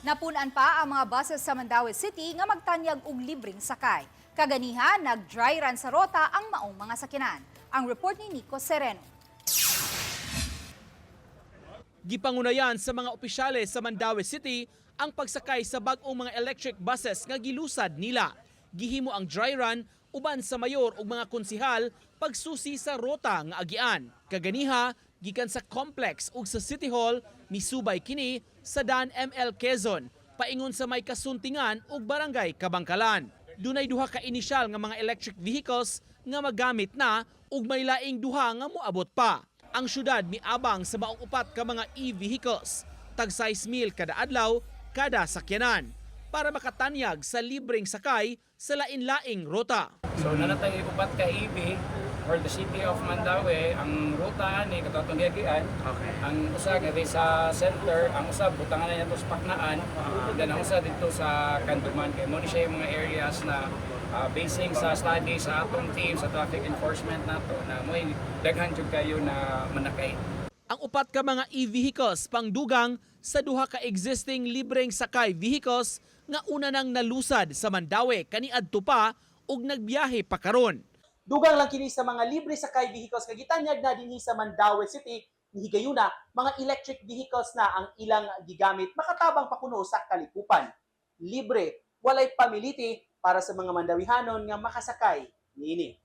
Napunan pa ang mga buses sa Mandaue City nga magtanyag og libreng sakay. Kaganihan, nag-dry run sa rota ang maong mga sakinan. Ang report ni Nico Sereno. Gipangunayan sa mga opisyales sa Mandaue City ang pagsakay sa bag-ong mga electric buses nga gilusad nila. Gihimo ang dry run uban sa mayor ug mga konsihal pagsusi sa rota nga agian. Kaganiha, gikan sa complex ug sa City Hall, misubay kini sa Dan ML Quezon, paingon sa may kasuntingan ug barangay Kabangkalan. Dunay duha ka inisyal nga mga electric vehicles nga magamit na ug may laing duha nga moabot pa. Ang syudad miabang sa maong upat ka mga e-vehicles, tag 6,000 kada adlaw kada sakyanan para makatanyag sa libreng sakay sa lain-laing rota. So nanatay upat ka EV for the city of Mandaue. Ang ruta ni katong giagian. Ang usa gadi sa center, ang usa butangan na sa Paknaan, then ang usa dito sa Kanduman. Kay mo ni siya yung mga areas na basing sa study sa atong team sa traffic enforcement nato na mo daghan jud kayo na manakay. Ang upat ka mga e-vehicles pangdugang sa duha ka existing libreng sakay vehicles nga una nang nalusad sa Mandaue kaniadto pa ug nagbiyahe pa karon. Dugang lang kini sa mga libre sakay vehicles kay gitanyag na dinhi sa Mandaue City ni higayuna mga electric vehicles na ang ilang gigamit makatabang pa kuno sa kalikupan. Libre, walay pamiliti para sa mga Mandawihanon nga makasakay niini.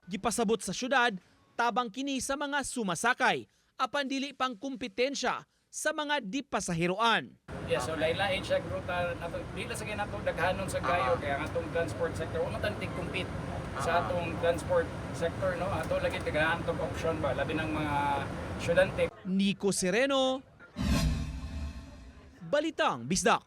Gipasabot sa syudad tabang kini sa mga sumasakay apan dili pang kompetensya sa mga di pasahiroan. Yeah, so lain-lain siya ruta nato dili sa kay nato daghanon sa gayo kaya ang atong transport sector wala tan compete sa atong transport sector no ato lagi daghan tong option ba labi ng mga estudyante. Nico Sereno, Balitang Bisdak.